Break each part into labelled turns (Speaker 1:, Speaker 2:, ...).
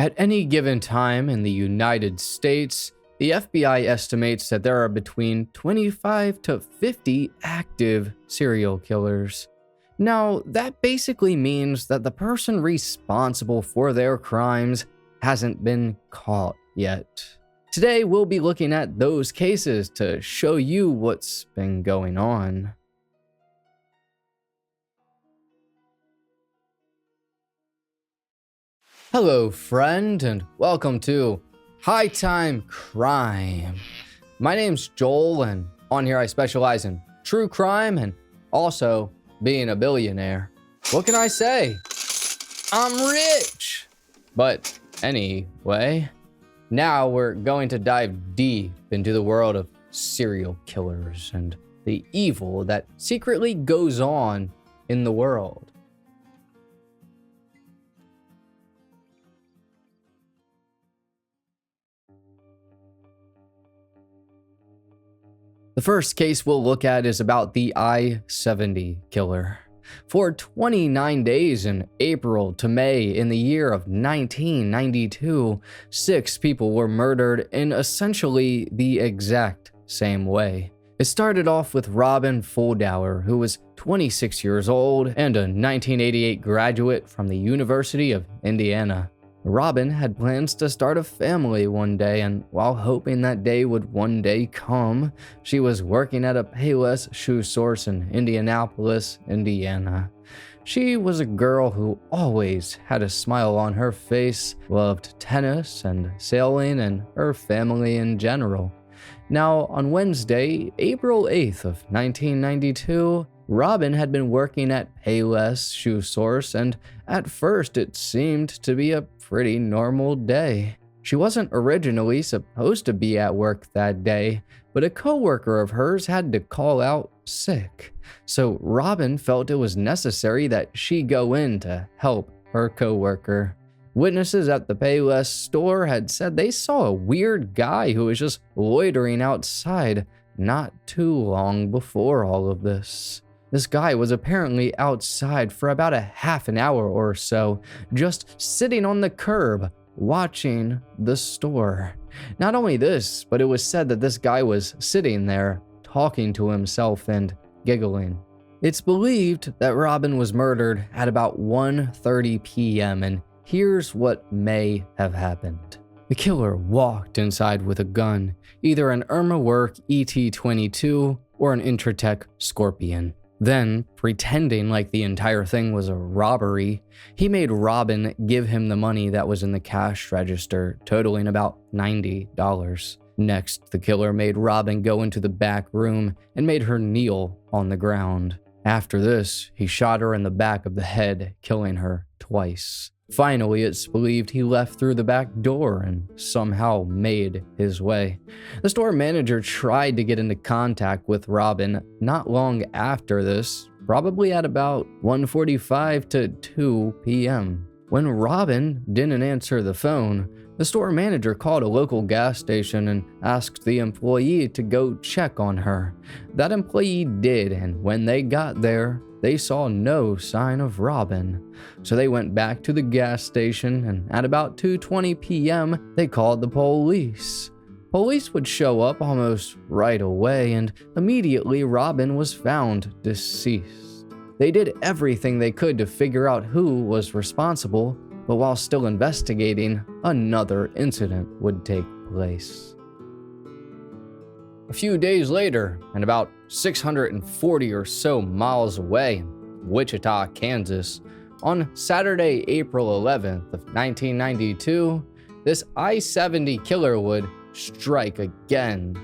Speaker 1: At any given time in the United States, the FBI estimates that there are between 25 to 50 active serial killers. Now, that basically means that the person responsible for their crimes hasn't been caught yet. Today, we'll be looking at those cases to show you what's been going on. Hello, friend, and welcome to High Time Crime. My name's Joel, and on here I specialize in true crime and also being a billionaire. What can I say? I'm rich! But anyway, now we're going to dive deep into the world of serial killers and the evil that secretly goes on in the world. The first case we'll look at is about the I-70 killer. For 29 days in April to May in the year of 1992, 6 people were murdered in essentially the exact same way. It started off with Robin Fuldauer, who was 26 years old and a 1988 graduate from the University of Indiana. Robin had plans to start a family one day, and while hoping that day would one day come, she was working at a Payless shoe source in Indianapolis, Indiana. She was a girl who always had a smile on her face, loved tennis and sailing and her family in general. Now, on Wednesday, April 8th of 1992, Robin had been working at Payless shoe source, and at first it seemed to be a pretty normal day. She wasn't originally supposed to be at work that day, but a coworker of hers had to call out sick. So Robin felt it was necessary that she go in to help her coworker. Witnesses at the Payless store had said they saw a weird guy who was just loitering outside not too long before all of this. This guy was apparently outside for about a half an hour or so, just sitting on the curb, watching the store. Not only this, but it was said that this guy was sitting there, talking to himself and giggling. It's believed that Robin was murdered at about 1:30 p.m., and here's what may have happened. The killer walked inside with a gun, either an Irma Work ET-22 or an Intratec Scorpion. Then, pretending like the entire thing was a robbery, he made Robin give him the money that was in the cash register, totaling about $90. Next, the killer made Robin go into the back room and made her kneel on the ground. After this, he shot her in the back of the head, killing her twice. Finally, it's believed he left through the back door and somehow made his way. The store manager tried to get into contact with Robin not long after this, probably at about 1:45 to 2 p.m. When Robin didn't answer the phone, the store manager called a local gas station and asked the employee to go check on her. That employee did, and when they got there, they saw no sign of Robin. So they went back to the gas station, and at about 2:20 p.m., they called the police. Police would show up almost right away, and immediately Robin was found deceased. They did everything they could to figure out who was responsible, but while still investigating, another incident would take place. A few days later, and about 640 or so miles away in Wichita, Kansas, on Saturday, April 11th of 1992, this I-70 killer would strike again.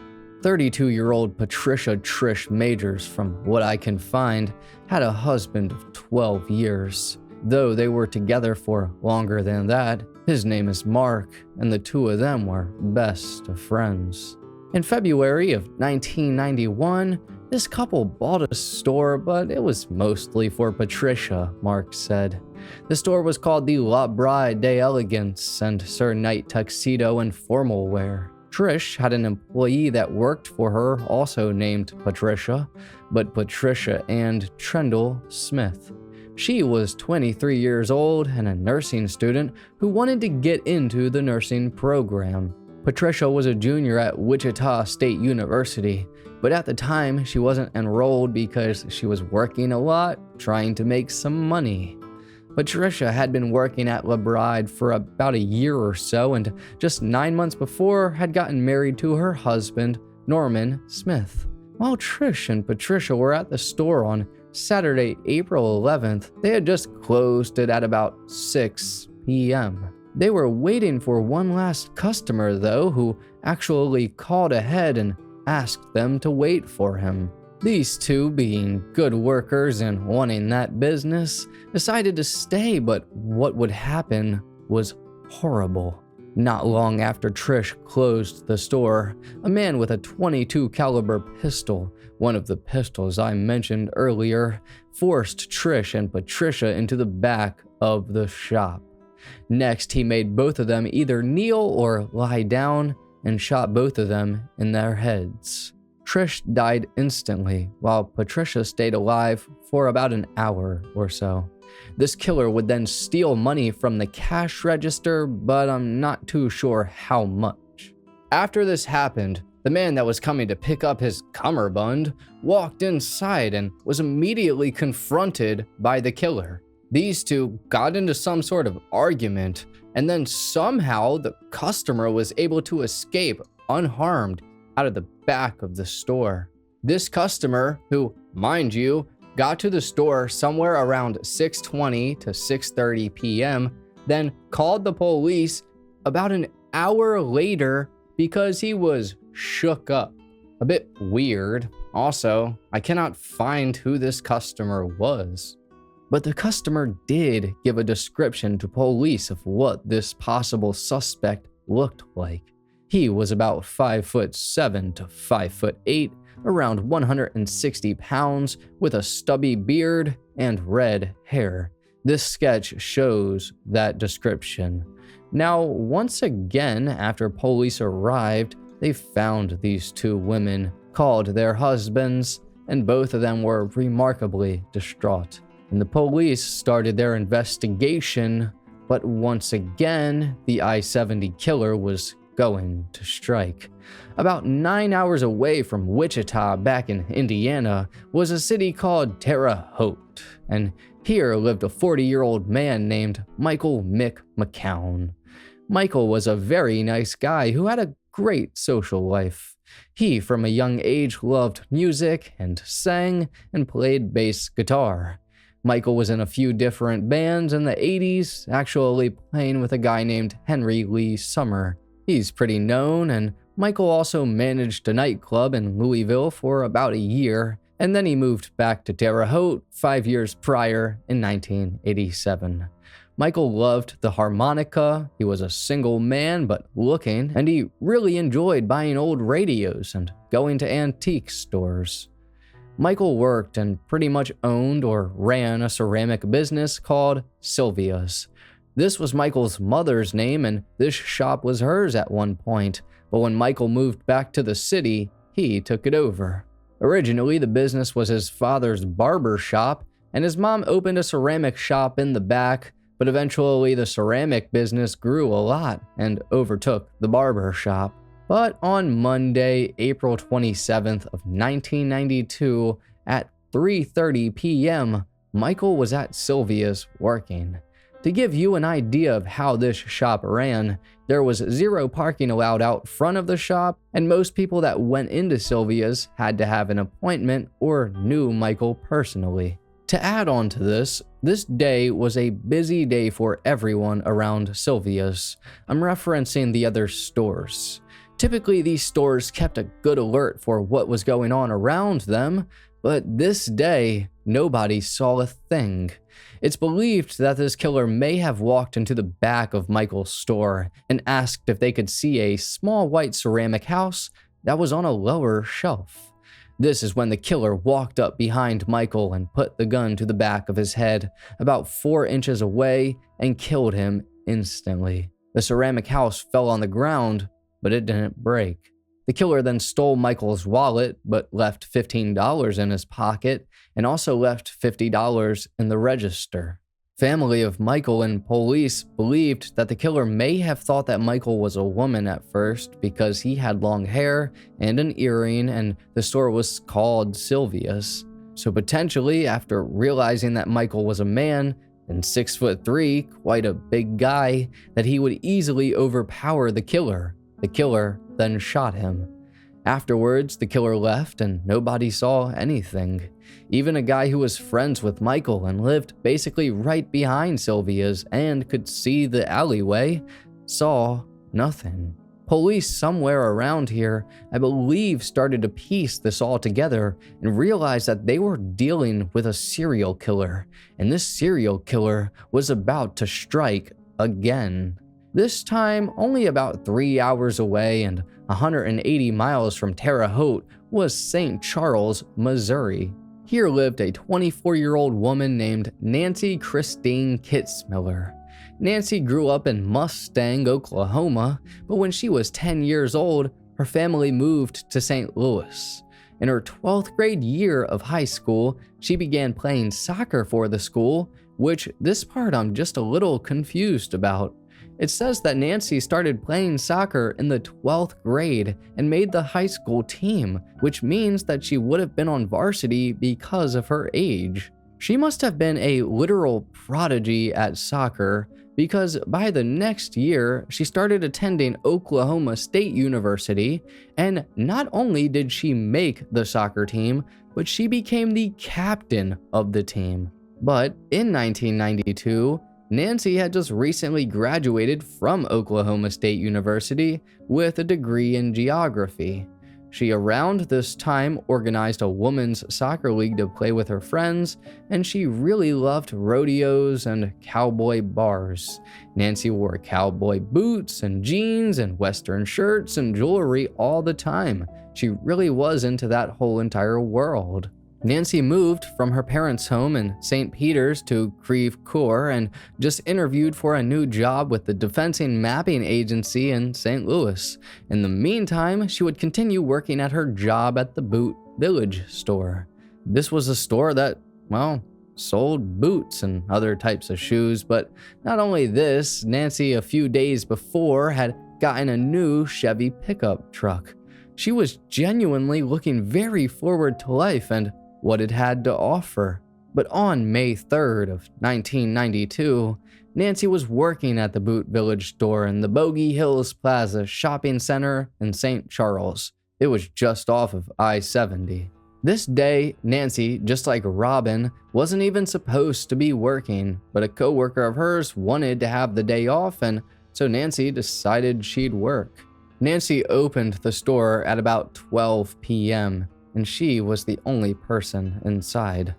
Speaker 1: 32-year-old Patricia Trish Majors, from what I can find, had a husband of 12 years. Though they were together for longer than that, his name is Mark, and the two of them were best of friends. In February of 1991, this couple bought a store, but it was mostly for Patricia, Mark said. The store was called the La Bride d'Elegance and served night tuxedo and formal wear. Trish had an employee that worked for her also named Patricia, but Patricia and Trendle Smith. She was 23 years old and a nursing student who wanted to get into the nursing program. Patricia was a junior at Wichita State University, but at the time she wasn't enrolled because she was working a lot, trying to make some money. Patricia had been working at LeBride for about a year or so, and just 9 months before had gotten married to her husband, Norman Smith. While Trish and Patricia were at the store on Saturday, April 11th, they had just closed it at about 6 p.m. They were waiting for one last customer, though, who actually called ahead and asked them to wait for him. These two, being good workers and wanting that business, decided to stay, but what would happen was horrible. Not long after Trish closed the store, a man with a .22 caliber pistol, one of the pistols I mentioned earlier, forced Trish and Patricia into the back of the shop. Next, he made both of them either kneel or lie down and shot both of them in their heads. Trish died instantly, while Patricia stayed alive for about an hour or so. This killer would then steal money from the cash register, but I'm not too sure how much. After this happened, the man that was coming to pick up his cummerbund walked inside and was immediately confronted by the killer. These two got into some sort of argument, and then somehow the customer was able to escape unharmed out of the back of the store. This customer, who, mind you, got to the store somewhere around 6:20 to 6:30 p.m., then called the police about an hour later because he was shook up. A bit weird. Also, I cannot find who this customer was. But the customer did give a description to police of what this possible suspect looked like. He was about 5'7" to 5'8", around 160 pounds, with a stubby beard and red hair. This sketch shows that description. Now, once again, after police arrived, they found these two women, called their husbands, and both of them were remarkably distraught. And the police started their investigation, but once again, the I-70 killer was going to strike. About 9 hours away from Wichita, back in Indiana, was a city called Terre Haute, and here lived a 40-year-old man named Michael Mick McCown. Michael was a very nice guy who had a great social life. He, from a young age, loved music and sang and played bass guitar. Michael was in a few different bands in the 80s, actually playing with a guy named Henry Lee Summer. He's pretty known, and Michael also managed a nightclub in Louisville for about a year, and then he moved back to Terre Haute 5 years prior in 1987. Michael loved the harmonica, he was a single man but looking, and he really enjoyed buying old radios and going to antique stores. Michael worked and pretty much owned or ran a ceramic business called Sylvia's. This was Michael's mother's name, and this shop was hers at one point, but when Michael moved back to the city, he took it over. Originally, the business was his father's barber shop, and his mom opened a ceramic shop in the back, but eventually the ceramic business grew a lot and overtook the barber shop. But on Monday, April 27th of 1992, at 3:30 p.m., Michael was at Sylvia's working. To give you an idea of how this shop ran, there was 0 parking allowed out front of the shop, and most people that went into Sylvia's had to have an appointment or knew Michael personally. To add on to this day was a busy day for everyone around Sylvia's. I'm referencing the other stores. Typically, these stores kept a good alert for what was going on around them, but this day, nobody saw a thing. It's believed that this killer may have walked into the back of Michael's store and asked if they could see a small white ceramic house that was on a lower shelf. This is when the killer walked up behind Michael and put the gun to the back of his head, about 4 inches away, and killed him instantly. The ceramic house fell on the ground, but it didn't break. The killer then stole Michael's wallet, but left $15 in his pocket and also left $50 in the register. Family of Michael and police believed that the killer may have thought that Michael was a woman at first because he had long hair and an earring, and the store was called Sylvia's. So potentially, after realizing that Michael was a man and 6'3", quite a big guy, that he would easily overpower the killer. The killer then shot him. Afterwards, the killer left and nobody saw anything. Even a guy who was friends with Michael and lived basically right behind Sylvia's and could see the alleyway saw nothing. Police somewhere around here, I believe, started to piece this all together and realized that they were dealing with a serial killer, and this serial killer was about to strike again. This time only about 3 hours away and 180 miles from Terre Haute was St. Charles, Missouri. Here lived a 24-year-old woman named Nancy Christine Kitzmiller. Nancy grew up in Mustang, Oklahoma, but when she was 10 years old, her family moved to St. Louis. In her 12th grade year of high school, she began playing soccer for the school, which this part I'm just a little confused about. It says that Nancy started playing soccer in the 12th grade and made the high school team, which means that she would have been on varsity because of her age. She must have been a literal prodigy at soccer, because by the next year, she started attending Oklahoma State University, and not only did she make the soccer team, but she became the captain of the team. But in 1992, Nancy had just recently graduated from Oklahoma State University with a degree in geography. She around this time organized a women's soccer league to play with her friends, and she really loved rodeos and cowboy bars. Nancy wore cowboy boots and jeans and western shirts and jewelry all the time. She really was into that whole entire world. Nancy moved from her parents' home in St. Peter's to Creve Coeur and just interviewed for a new job with the Defense Mapping Agency in St. Louis. In the meantime, she would continue working at her job at the Boot Village store. This was a store that, well, sold boots and other types of shoes, but not only this, Nancy a few days before had gotten a new Chevy pickup truck. She was genuinely looking very forward to life and what it had to offer. But on May 3rd of 1992, Nancy was working at the Boot Village store in the Bogey Hills Plaza shopping center in St. Charles. It was just off of I-70. This day, Nancy, just like Robin, wasn't even supposed to be working, but a coworker of hers wanted to have the day off, and so Nancy decided she'd work. Nancy opened the store at about 12 p.m., and she was the only person inside.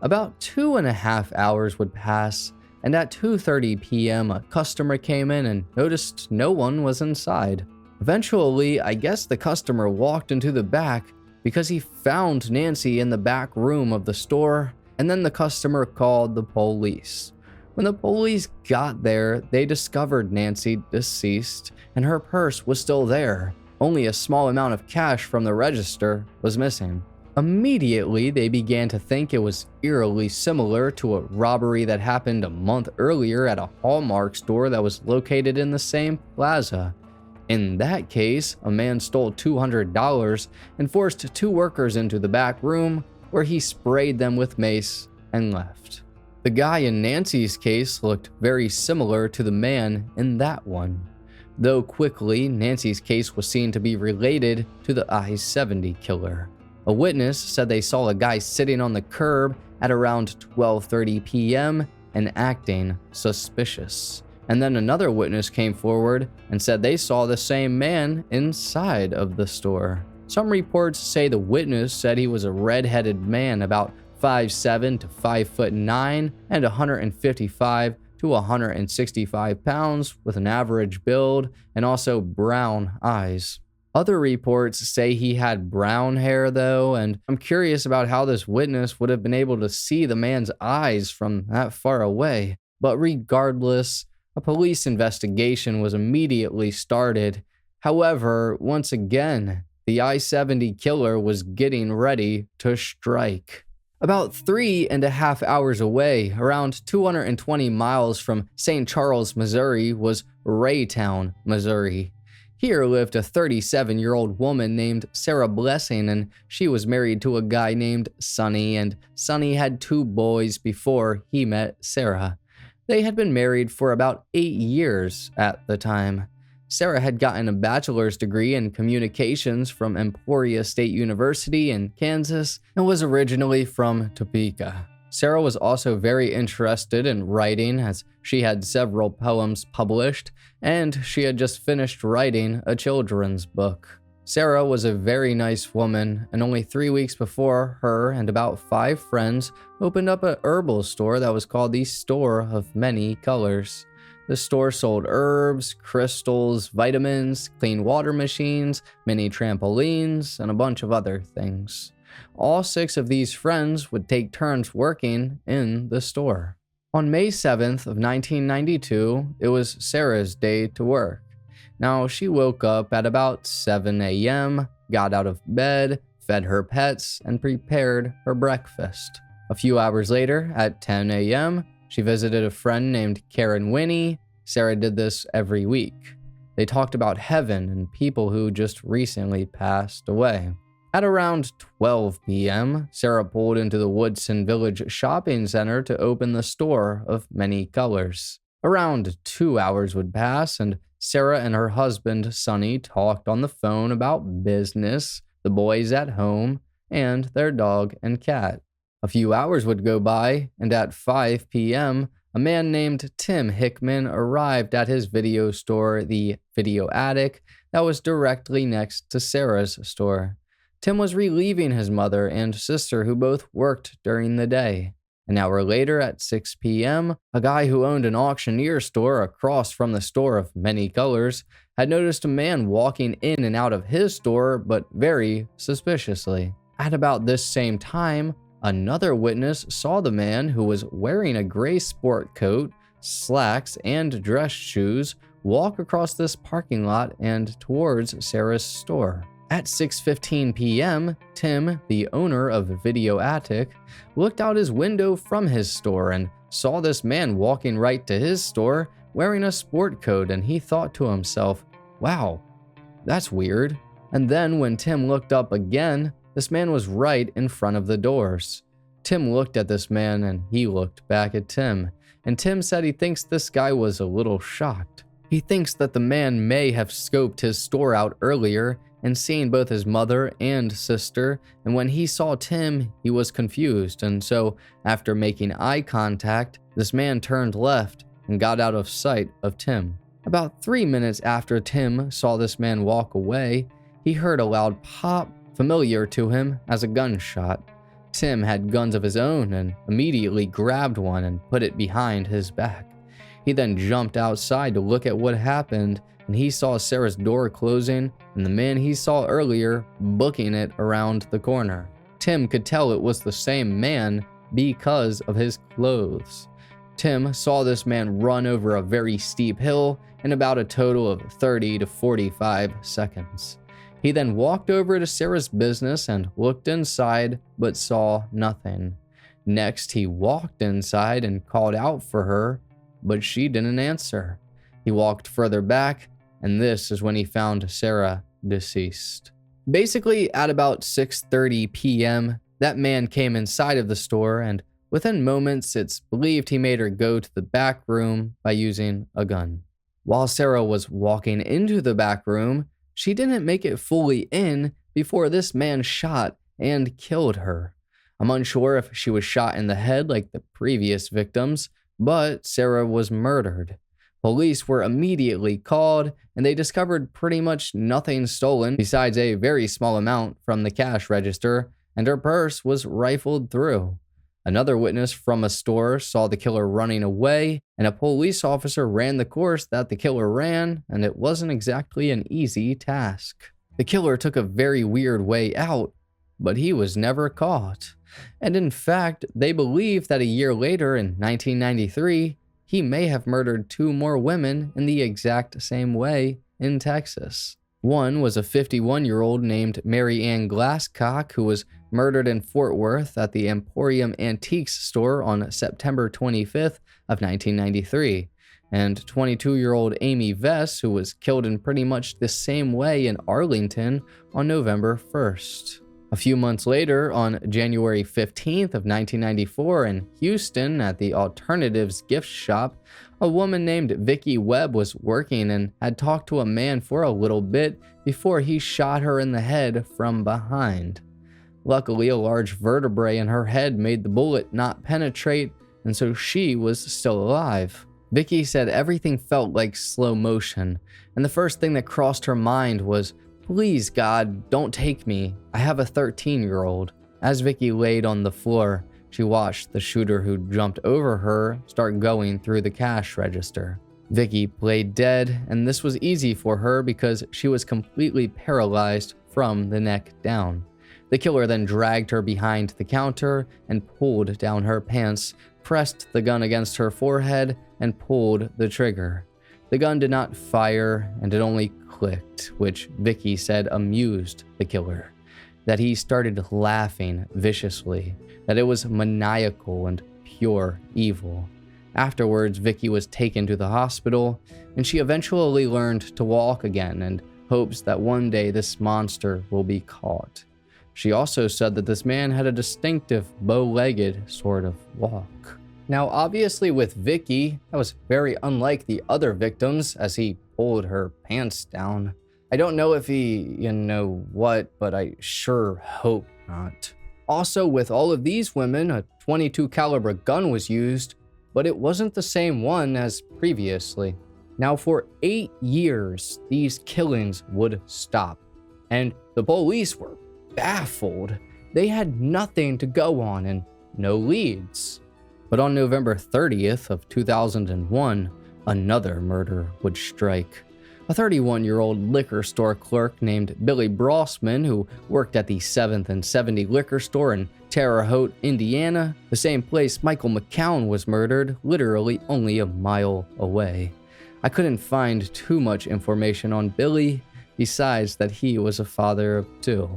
Speaker 1: About 2.5 hours would pass, and at 2:30 p.m. a customer came in and noticed no one was inside. Eventually, I guess the customer walked into the back because he found Nancy in the back room of the store, and then the customer called the police. When the police got there, they discovered Nancy deceased, and her purse was still there. Only a small amount of cash from the register was missing. Immediately, they began to think it was eerily similar to a robbery that happened a month earlier at a Hallmark store that was located in the same plaza. In that case, a man stole $200 and forced 2 workers into the back room, where he sprayed them with mace and left. The guy in Nancy's case looked very similar to the man in that one. Though quickly, Nancy's case was seen to be related to the I-70 killer. A witness said they saw a guy sitting on the curb at around 12:30 p.m. and acting suspicious. And then another witness came forward and said they saw the same man inside of the store. Some reports say the witness said he was a red-headed man about 5'7" to 5'9" and 155 to 165 pounds with an average build and also brown eyes. Other reports say he had brown hair though, and I'm curious about how this witness would have been able to see the man's eyes from that far away. But regardless, a police investigation was immediately started, However, once again, the I-70 killer was getting ready to strike. About 3.5 hours away, around 220 miles from St. Charles, Missouri, was Raytown, Missouri. Here lived a 37-year-old woman named Sarah Blessing, and she was married to a guy named Sonny, and Sonny had 2 boys before he met Sarah. They had been married for about 8 years at the time. Sarah had gotten a bachelor's degree in communications from Emporia State University in Kansas and was originally from Topeka. Sarah was also very interested in writing, as she had several poems published, and she had just finished writing a children's book. Sarah was a very nice woman, and only 3 weeks before, her and about 5 friends opened up a herbal store that was called the Store of Many Colors. The store sold herbs, crystals, vitamins, clean water machines, mini trampolines, and a bunch of other things. All 6 of these friends would take turns working in the store. On May 7th of 1992, it was Sarah's day to work. Now, she woke up at about 7 a.m., got out of bed, fed her pets, and prepared her breakfast. A few hours later, at 10 a.m., she visited a friend named Karen Winnie. Sarah did this every week. They talked about heaven and people who just recently passed away. At around 12 p.m., Sarah pulled into the Woodson Village Shopping Center to open the Store of Many Colors. Around 2 hours would pass, and Sarah and her husband, Sonny, talked on the phone about business, the boys at home, and their dog and cat. A few hours would go by, and at 5 p.m., a man named Tim Hickman arrived at his video store, the Video Attic, that was directly next to Sarah's store. Tim was relieving his mother and sister, who both worked during the day. An hour later, at 6 p.m., a guy who owned an auctioneer store across from the Store of Many Colors had noticed a man walking in and out of his store, but very suspiciously. At about this same time, another witness saw the man, who was wearing a gray sport coat, slacks, and dress shoes, walk across this parking lot and towards Sarah's store. At 6:15 p.m., Tim, the owner of Video Attic, looked out his window from his store and saw this man walking right to his store wearing a sport coat, and he thought to himself, "Wow, that's weird." And then when Tim looked up again, this man was right in front of the doors. Tim looked at this man and he looked back at Tim, and Tim said he thinks this guy was a little shocked. He thinks that the man may have scoped his store out earlier and seen both his mother and sister, and when he saw Tim, he was confused, and so after making eye contact, this man turned left and got out of sight of Tim. About 3 minutes after Tim saw this man walk away, he heard a loud pop, familiar to him as a gunshot. Tim had guns of his own and immediately grabbed one and put it behind his back. He then jumped outside to look at what happened, and he saw Sarah's door closing and the man he saw earlier booking it around the corner. Tim could tell it was the same man because of his clothes. Tim saw this man run over a very steep hill in about a total of 30 to 45 seconds. He then walked over to Sarah's business and looked inside, but saw nothing. Next, he walked inside and called out for her, but she didn't answer. He walked further back, and this is when he found Sarah deceased. Basically, at about 6:30 p.m., that man came inside of the store, and within moments, it's believed he made her go to the back room by using a gun. While Sarah was walking into the back room, she didn't make it fully in before this man shot and killed her. I'm unsure if she was shot in the head like the previous victims, but Sarah was murdered. Police were immediately called, and they discovered pretty much nothing stolen besides a very small amount from the cash register, and her purse was rifled through. Another witness from a store saw the killer running away, and a police officer ran the course that the killer ran, and it wasn't exactly an easy task. The killer took a very weird way out, but he was never caught. And in fact, they believe that a year later, in 1993, he may have murdered 2 more women in the exact same way in Texas. One was a 51-year-old named Mary Ann Glasscock, who was murdered in Fort Worth at the Emporium Antiques store on September 25th of 1993, and 22-year-old Amy Vess, who was killed in pretty much the same way in Arlington on November 1st. A few months later, on January 15th of 1994 in Houston at the Alternatives gift shop, a woman named Vicki Webb was working and had talked to a man for a little bit before he shot her in the head from behind. Luckily, a large vertebrae in her head made the bullet not penetrate, and so she was still alive. Vicki said everything felt like slow motion, and the first thing that crossed her mind was, "Please, God, don't take me. I have a 13-year-old. As Vicki laid on the floor, she watched the shooter who jumped over her start going through the cash register. Vicki played dead, and this was easy for her because she was completely paralyzed from the neck down. The killer then dragged her behind the counter and pulled down her pants, pressed the gun against her forehead, and pulled the trigger. The gun did not fire, and it only clicked, which Vicki said amused the killer. That he started laughing viciously, that it was maniacal and pure evil. Afterwards, Vicki was taken to the hospital, and she eventually learned to walk again and hopes that one day this monster will be caught. She also said that this man had a distinctive bow-legged sort of walk. Now, obviously with Vicki, that was very unlike the other victims as he pulled her pants down. I don't know if he, but I sure hope not. Also, with all of these women, a .22 caliber gun was used, but it wasn't the same one as previously. Now, for 8 years, these killings would stop, and the police were baffled. They had nothing to go on and no leads. But on November 30th of 2001, another murder would strike. A 31-year-old liquor store clerk named Billy Brossman, who worked at the 7th and 70 liquor store in Terre Haute, Indiana, the same place Michael McCown was murdered, literally only a mile away. I couldn't find too much information on Billy, besides that he was a father of 2.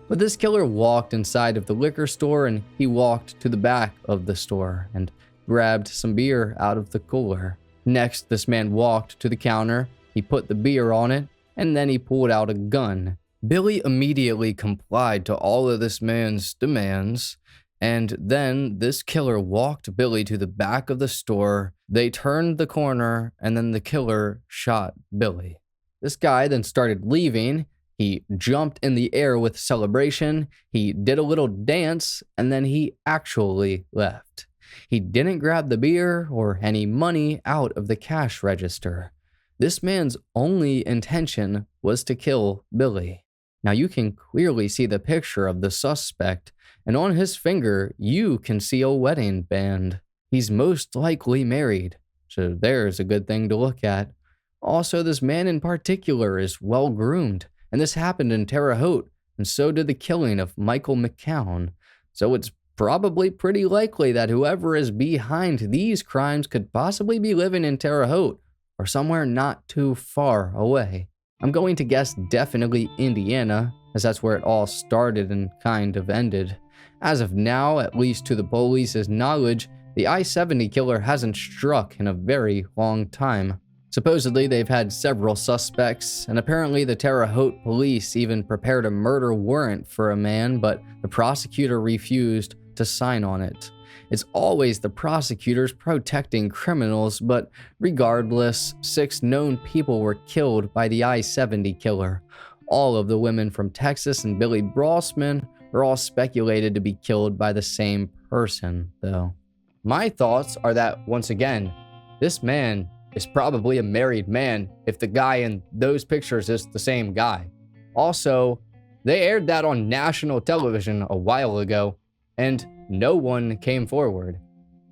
Speaker 1: But this killer walked inside of the liquor store, and he walked to the back of the store and grabbed some beer out of the cooler. Next, this man walked to the counter, he put the beer on it, and then he pulled out a gun. Billy immediately complied to all of this man's demands, and then this killer walked Billy to the back of the store. They turned the corner, and then the killer shot Billy. This guy then started leaving. He jumped in the air with celebration, he did a little dance, and then he actually left. He didn't grab the beer or any money out of the cash register. This man's only intention was to kill Billy. Now you can clearly see the picture of the suspect, and on his finger you can see a wedding band. He's most likely married, so there's a good thing to look at. Also, this man in particular is well groomed. And this happened in Terre Haute, and so did the killing of Michael McCown. So it's probably pretty likely that whoever is behind these crimes could possibly be living in Terre Haute, or somewhere not too far away. I'm going to guess definitely Indiana, as that's where it all started and kind of ended. As of now, at least to the police's knowledge, the I-70 killer hasn't struck in a very long time. Supposedly, they've had several suspects, and apparently the Terre Haute police even prepared a murder warrant for a man, but the prosecutor refused to sign on it. It's always the prosecutors protecting criminals, but regardless, 6 known people were killed by the I-70 killer. All of the women from Texas and Billy Brossman are all speculated to be killed by the same person, though. My thoughts are that, once again, this man is probably a married man if the guy in those pictures is the same guy. Also, they aired that on national television a while ago, and no one came forward.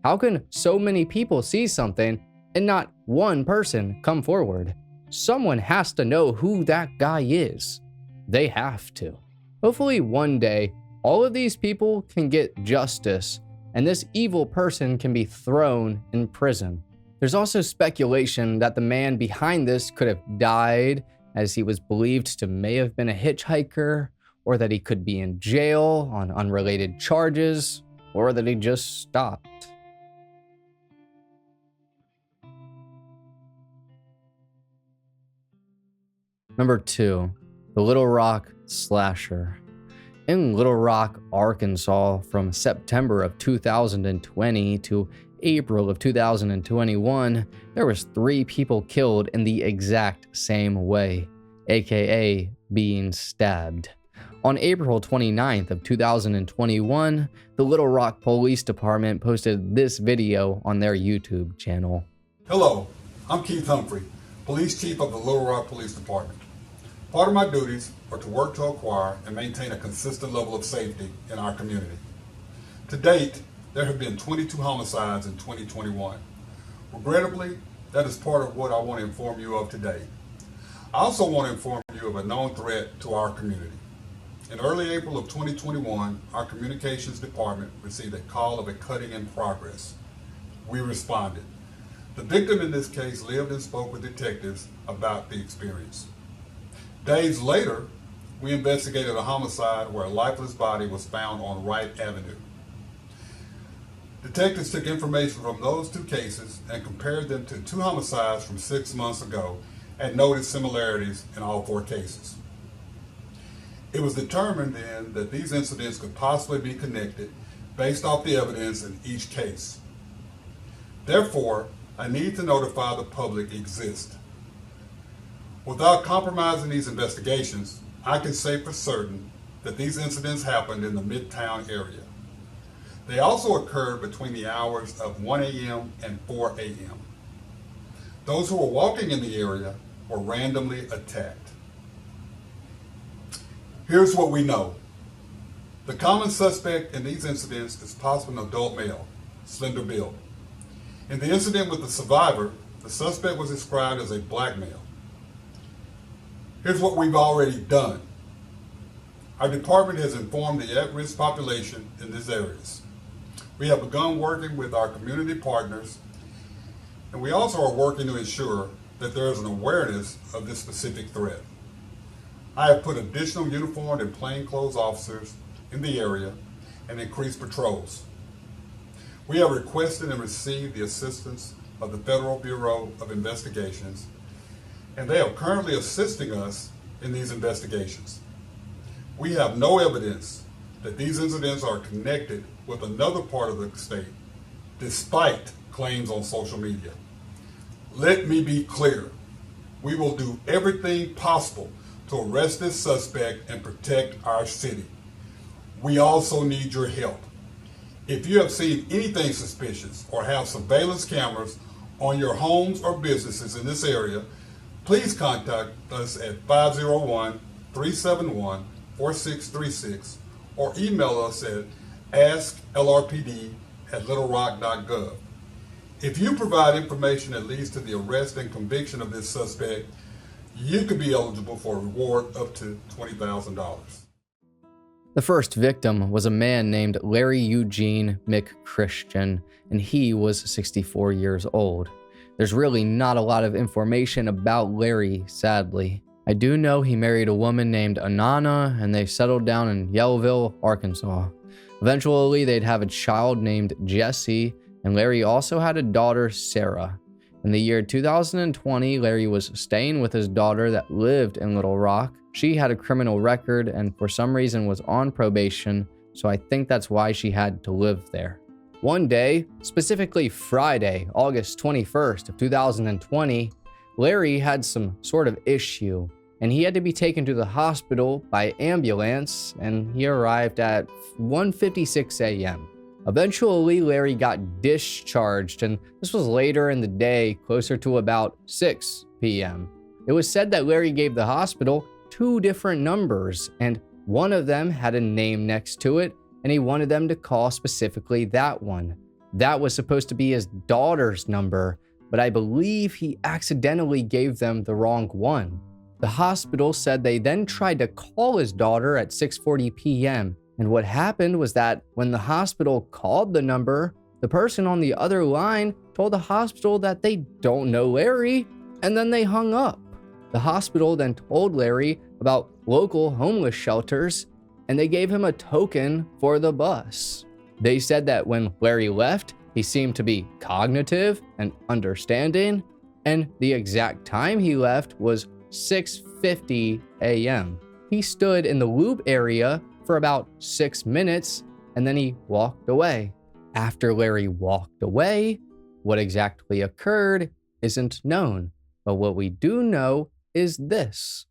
Speaker 1: How can so many people see something and not one person come forward? Someone has to know who that guy is. They have to. Hopefully one day, all of these people can get justice, and this evil person can be thrown in prison. There's also speculation that the man behind this could have died, as he was believed to may have been a hitchhiker, or that he could be in jail on unrelated charges, or that he just stopped. Number 2, the Little Rock Slasher. In Little Rock, Arkansas, from September of 2020 to April of 2021, there was 3 people killed in the exact same way, aka being stabbed. On April 29th of 2021, the Little Rock Police Department posted this video on their YouTube channel.
Speaker 2: Hello, I'm Keith Humphrey, Police Chief of the Little Rock Police Department. Part of my duties are to work to acquire and maintain a consistent level of safety in our community. To date, there have been 22 homicides in 2021. Regrettably, that is part of what I want to inform you of today. I also want to inform you of a known threat to our community. In early April of 2021, our communications department received a call of a cutting in progress. We responded. The victim in this case lived and spoke with detectives about the experience. Days later, we investigated a homicide where a lifeless body was found on Wright Avenue. Detectives took information from those 2 cases and compared them to 2 homicides from 6 months ago and noted similarities in all 4 cases. It was determined then that these incidents could possibly be connected based off the evidence in each case. Therefore, a need to notify the public exists. Without compromising these investigations, I can say for certain that these incidents happened in the Midtown area. They also occurred between the hours of 1 a.m. and 4 a.m. Those who were walking in the area were randomly attacked. Here's what we know. The common suspect in these incidents is possibly an adult male, slender build. In the incident with the survivor, the suspect was described as a black male. Here's what we've already done. Our department has informed the at-risk population in these areas. We have begun working with our community partners, and we also are working to ensure that there is an awareness of this specific threat. I have put additional uniformed and plainclothes officers in the area and increased patrols. We have requested and received the assistance of the Federal Bureau of Investigations, and they are currently assisting us in these investigations. We have no evidence that these incidents are connected with another part of the state, despite claims on social media. Let me be clear. We will do everything possible to arrest this suspect and protect our city. We also need your help. If you have seen anything suspicious or have surveillance cameras on your homes or businesses in this area, please contact us at 501-371-4636 or email us at asklrpd@littlerock.gov. If you provide information that leads to the arrest and conviction of this suspect, you could be eligible for a reward up to $20,000.
Speaker 1: The first victim was a man named Larry Eugene McChristian, and he was 64 years old. There's really not a lot of information about Larry, sadly. I do know he married a woman named Anana, and they settled down in Yellowville, Arkansas. Eventually, they'd have a child named Jesse, and Larry also had a daughter, Sarah. In the year 2020, Larry was staying with his daughter that lived in Little Rock. She had a criminal record and for some reason was on probation, so I think that's why she had to live there. One day, specifically Friday, August 21st of 2020, Larry had some sort of issue and he had to be taken to the hospital by ambulance, and he arrived at 1:56 a.m. Eventually, Larry got discharged, and this was later in the day, closer to about 6 p.m. It was said that Larry gave the hospital 2 different numbers, and one of them had a name next to it, and he wanted them to call specifically that one. That was supposed to be his daughter's number, but I believe he accidentally gave them the wrong one. The hospital said they then tried to call his daughter at 6:40 p.m., and what happened was that when the hospital called the number, the person on the other line told the hospital that they don't know Larry, and then they hung up. The hospital then told Larry about local homeless shelters, and they gave him a token for the bus. They said that when Larry left, he seemed to be cognitive and understanding, and the exact time he left was 6:50 a.m. He stood in the loop area for about 6 minutes, and then he walked away. After Larry walked away, what exactly occurred isn't known, but what we do know is this.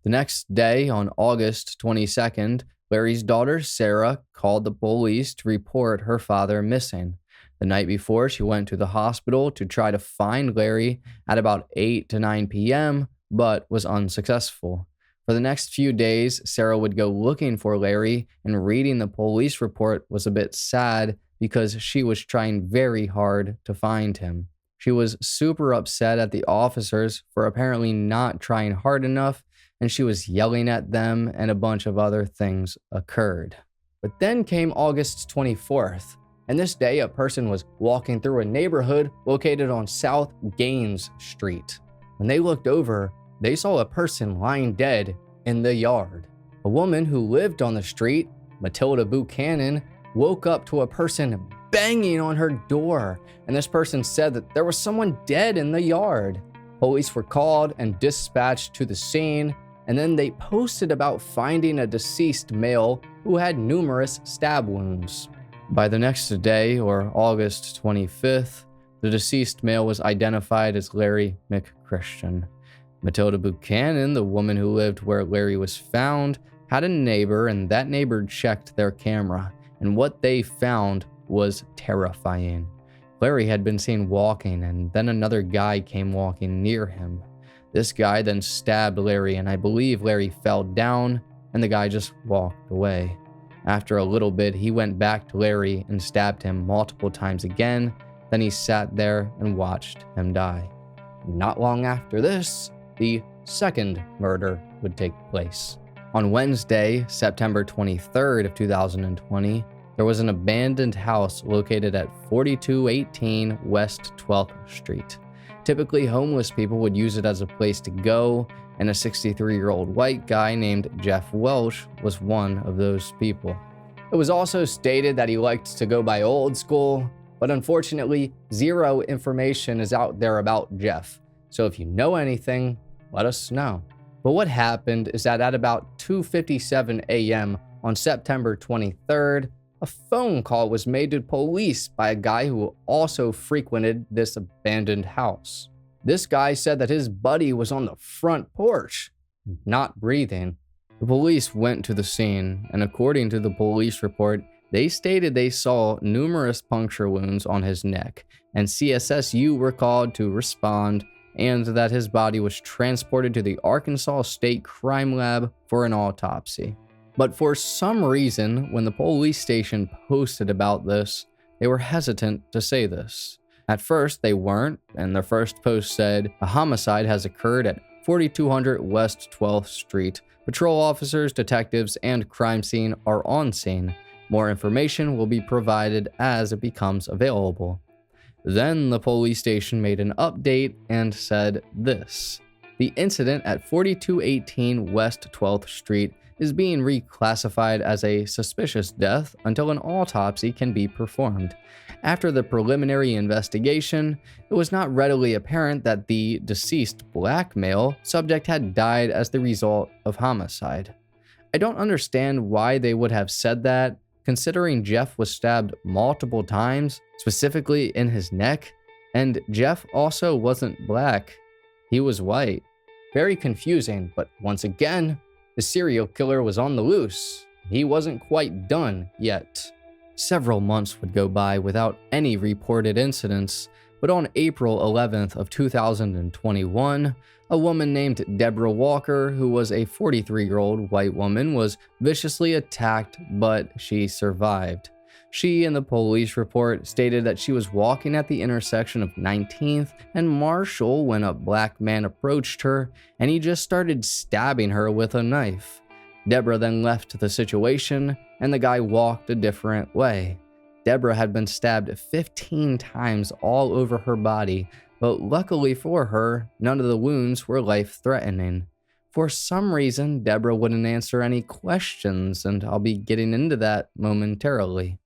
Speaker 1: The next day, on August 22nd, Larry's daughter Sarah called the police to report her father missing. The night before, she went to the hospital to try to find Larry at about 8 to 9 p.m., but was unsuccessful. For the next few days, Sarah would go looking for Larry, and reading the police report was a bit sad because she was trying very hard to find him. She was super upset at the officers for apparently not trying hard enough, and she was yelling at them, and a bunch of other things occurred. But then came August 24th, and this day a person was walking through a neighborhood located on South Gaines Street. When they looked over, they saw a person lying dead in the yard. A woman who lived on the street, Matilda Buchanan, woke up to a person banging on her door, and this person said that there was someone dead in the yard. Police were called and dispatched to the scene, and then they posted about finding a deceased male who had numerous stab wounds. By the next day, or August 25th, the deceased male was identified as Larry McChristian. Matilda Buchanan, the woman who lived where Larry was found, had a neighbor, and that neighbor checked their camera, and what they found was terrifying. Larry had been seen walking, and then another guy came walking near him. This guy then stabbed Larry, and I believe Larry fell down, and the guy just walked away. After a little bit, he went back to Larry and stabbed him multiple times again. Then he sat there and watched him die. Not long after this, the second murder would take place. On Wednesday, September 23rd of 2020, there was an abandoned house located at 4218 West 12th Street. Typically, homeless people would use it as a place to go, and a 63-year-old white guy named Jeff Welsh was one of those people. It was also stated that he liked to go by old school, but unfortunately, zero information is out there about Jeff. So if you know anything, let us know. But what happened is that at about 2:57 a.m. on September 23rd, a phone call was made to police by a guy who also frequented this abandoned house. This guy said that his buddy was on the front porch, not breathing. The police went to the scene, and according to the police report, they stated they saw numerous puncture wounds on his neck, and CSSU were called to respond, and that his body was transported to the Arkansas State Crime Lab for an autopsy. But for some reason, when the police station posted about this, they were hesitant to say this. At first, they weren't, and their first post said, "A homicide has occurred at 4200 West 12th Street. Patrol officers, detectives, and crime scene are on scene. More information will be provided as it becomes available." Then the police station made an update and said this: "The incident at 4218 West 12th Street is being reclassified as a suspicious death until an autopsy can be performed. After the preliminary investigation, it was not readily apparent that the deceased black male subject had died as the result of homicide." I don't understand why they would have said that, considering Jeff was stabbed multiple times, specifically in his neck, and Jeff also wasn't black, he was white. Very confusing, but once again, the serial killer was on the loose. He wasn't quite done yet. Several months would go by without any reported incidents, but on April 11th of 2021, a woman named Deborah Walker, who was a 43-year-old white woman, was viciously attacked, but she survived. She, in the police report, stated that she was walking at the intersection of 19th and Marshall when a black man approached her, and he just started stabbing her with a knife. Deborah then left the situation, and the guy walked a different way. Deborah had been stabbed 15 times all over her body, but luckily for her, none of the wounds were life-threatening. For some reason, Deborah wouldn't answer any questions, and I'll be getting into that momentarily.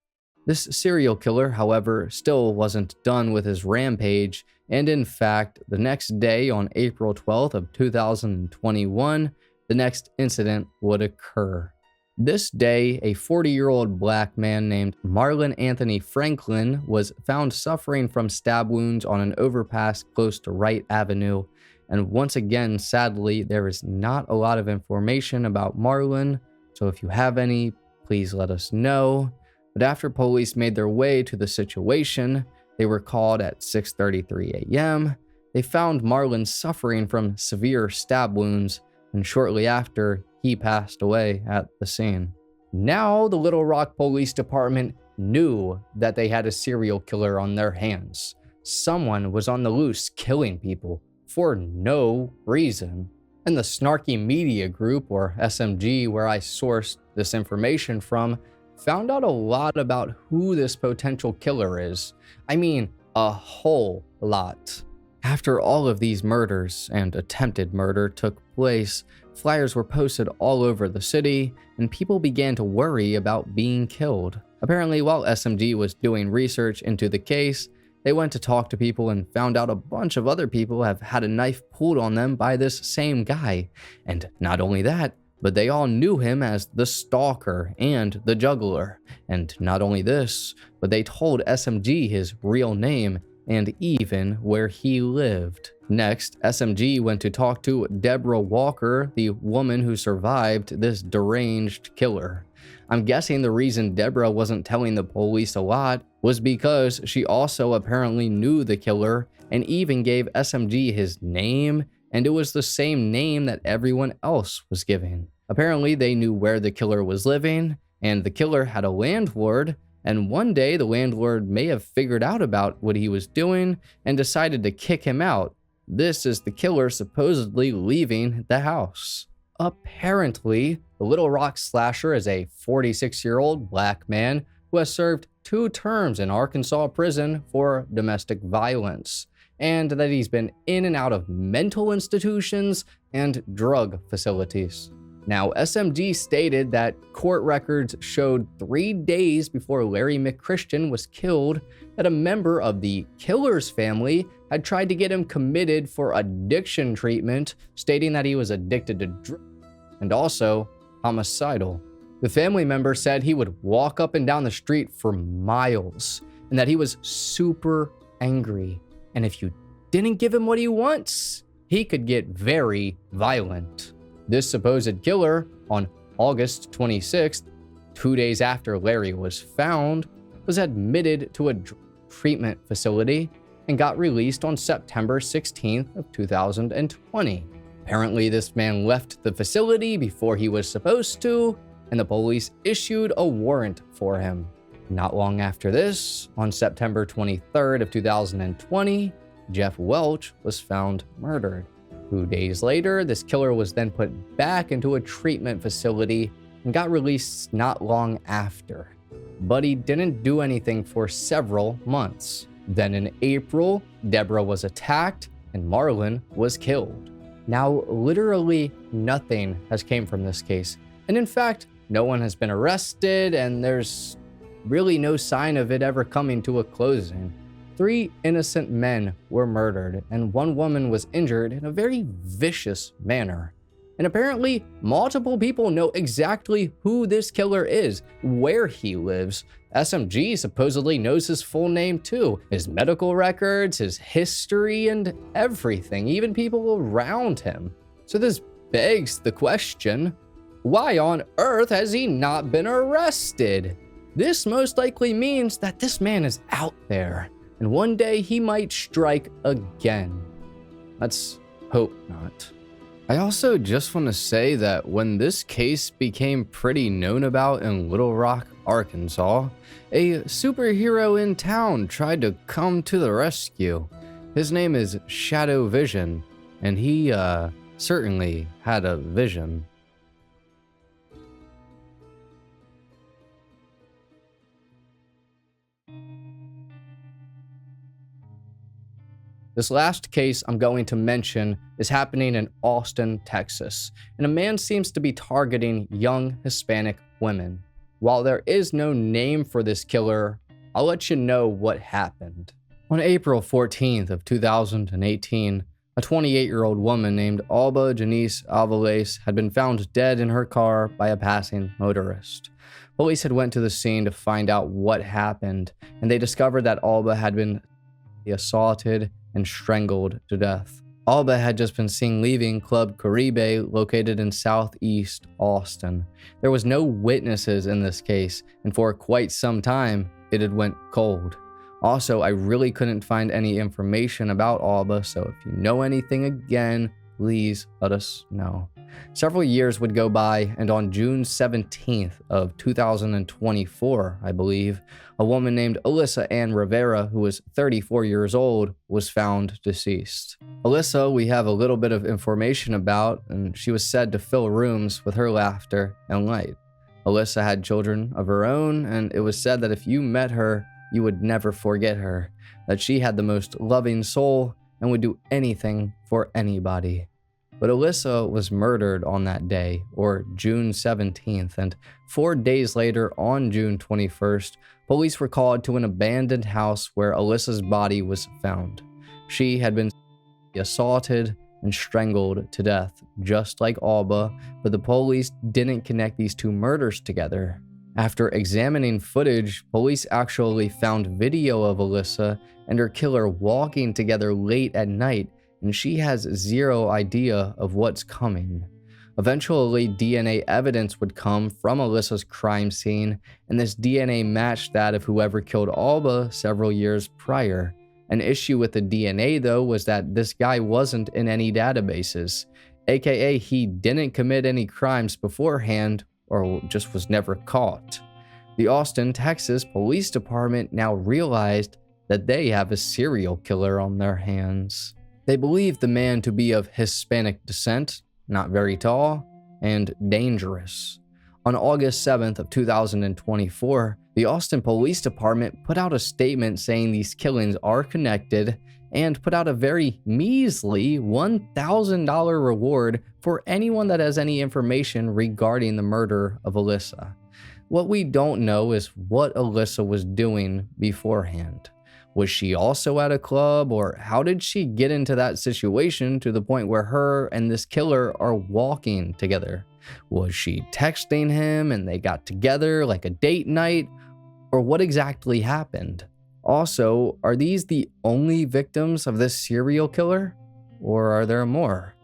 Speaker 1: This serial killer, however, still wasn't done with his rampage, and in fact, the next day on April 12th of 2021, the next incident would occur. This day, a 40-year-old black man named Marlon Anthony Franklin was found suffering from stab wounds on an overpass close to Wright Avenue. And once again, sadly, there is not a lot of information about Marlon, so if you have any, please let us know. But after police made their way to the situation, they were called at 6:33 a.m. They found Marlon suffering from severe stab wounds, and shortly after, he passed away at the scene. Now, the Little Rock Police Department knew that they had a serial killer on their hands. Someone was on the loose killing people for no reason. And the snarky media group, or SMG, where I sourced this information from, found out a lot about who this potential killer is. I mean, a whole lot. After all of these murders and attempted murder took place, flyers were posted all over the city, and people began to worry about being killed. Apparently, while SMG was doing research into the case, they went to talk to people and found out a bunch of other people have had a knife pulled on them by this same guy. And not only that, but they all knew him as the Stalker and the Juggler. And not only this, but they told SMG his real name and even where he lived. Next, SMG went to talk to Deborah Walker, the woman who survived this deranged killer. I'm guessing the reason Deborah wasn't telling the police a lot was because she also apparently knew the killer and even gave SMG his name, and it was the same name that everyone else was giving. Apparently, they knew where the killer was living, and the killer had a landlord, and one day the landlord may have figured out about what he was doing and decided to kick him out. This is the killer supposedly leaving the house. Apparently, the Little Rock slasher is a 46-year-old black man who has served 2 terms in Arkansas prison for domestic violence, and that he's been in and out of mental institutions and drug facilities. Now, SMG stated that court records showed 3 days before Larry McChristian was killed that a member of the killer's family had tried to get him committed for addiction treatment, stating that he was addicted to drugs and also homicidal. The family member said he would walk up and down the street for miles and that he was super angry. And if you didn't give him what he wants, he could get very violent. This supposed killer, on August 26th, 2 days after Larry was found, was admitted to a treatment facility and got released on September 16th of 2020. Apparently, this man left the facility before he was supposed to, and the police issued a warrant for him. Not long after this, on September 23rd of 2020, Jeff Welch was found murdered. 2 days later, this killer was then put back into a treatment facility and got released not long after. But he didn't do anything for several months. Then in April, Deborah was attacked and Marlon was killed. Now, literally nothing has came from this case. And in fact, no one has been arrested, and there's really no sign of it ever coming to a closing. 3 innocent men were murdered, and 1 woman was injured in a very vicious manner. And apparently, multiple people know exactly who this killer is, where he lives. SMG supposedly knows his full name too, his medical records, his history, and everything, even people around him. So this begs the question, why on earth has he not been arrested? This most likely means that this man is out there, and one day he might strike again. Let's hope not. I also just want to say that when this case became pretty known about in Little Rock, Arkansas, a superhero in town tried to come to the rescue. His name is Shadow Vision, and he certainly had a vision. This last case I'm going to mention is happening in Austin, Texas, and a man seems to be targeting young Hispanic women. While there is no name for this killer, I'll let you know what happened. On April 14th of 2018, a 28-year-old woman named Alba Janice Alvarez had been found dead in her car by a passing motorist. Police had went to the scene to find out what happened, and they discovered that Alba had been assaulted and strangled to death. Alba had just been seen leaving Club Caribe, located in southeast Austin. There was no witnesses in this case, and for quite some time, it had went cold. Also, I really couldn't find any information about Alba, so if you know anything again, please let us know. Several years would go by, and on June 17th of 2024, I believe, a woman named Alyssa Ann Rivera, who was 34 years old, was found deceased. Alyssa, we have a little bit of information about, and she was said to fill rooms with her laughter and light. Alyssa had children of her own, and it was said that if you met her, you would never forget her, that she had the most loving soul and would do anything for anybody. But Alyssa was murdered on that day, or June 17th, and 4 days later, on June 21st, police were called to an abandoned house where Alyssa's body was found. She had been assaulted and strangled to death, just like Alba, but the police didn't connect these two murders together. After examining footage, police actually found video of Alyssa and her killer walking together late at night, and she has zero idea of what's coming. Eventually, DNA evidence would come from Alyssa's crime scene, and this DNA matched that of whoever killed Alba several years prior. An issue with the DNA, though, was that this guy wasn't in any databases, aka he didn't commit any crimes beforehand or just was never caught. The Austin, Texas Police Department now realized that they have a serial killer on their hands. They believe the man to be of Hispanic descent, not very tall, and dangerous. On August 7th of 2024, the Austin Police Department put out a statement saying these killings are connected and put out a very measly $1,000 reward for anyone that has any information regarding the murder of Alyssa. What we don't know is what Alyssa was doing beforehand. Was she also at a club, or how did she get into that situation to the point where her and this killer are walking together? Was she texting him and they got together like a date night? Or what exactly happened? Also, are these the only victims of this serial killer? Or are there more?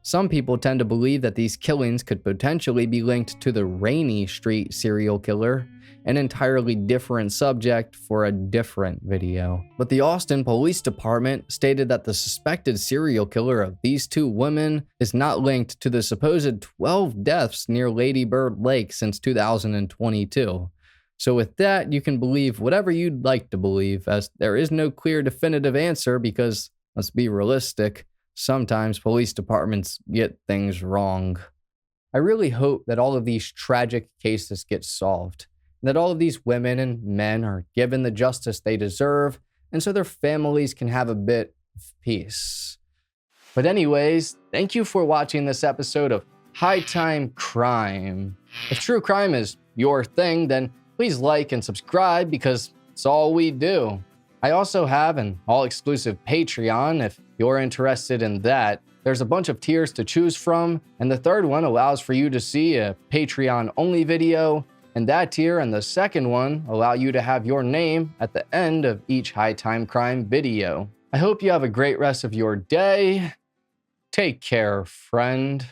Speaker 1: Some people tend to believe that these killings could potentially be linked to the Rainy Street serial killer, an entirely different subject for a different video. But the Austin Police Department stated that the suspected serial killer of these two women is not linked to the supposed 12 deaths near Lady Bird Lake since 2022. So with that, you can believe whatever you'd like to believe, as there is no clear definitive answer because, let's be realistic, sometimes police departments get things wrong. I really hope that all of these tragic cases get solved, and that all of these women and men are given the justice they deserve, and so their families can have a bit of peace. But anyways, thank you for watching this episode of High Time Crime. If true crime is your thing, then please like and subscribe because it's all we do. I also have an all-exclusive Patreon if you're interested in that. There's a bunch of tiers to choose from, and the third one allows for you to see a Patreon-only video, and that tier and the second one allow you to have your name at the end of each High Time Crime video. I hope you have a great rest of your day. Take care, friend.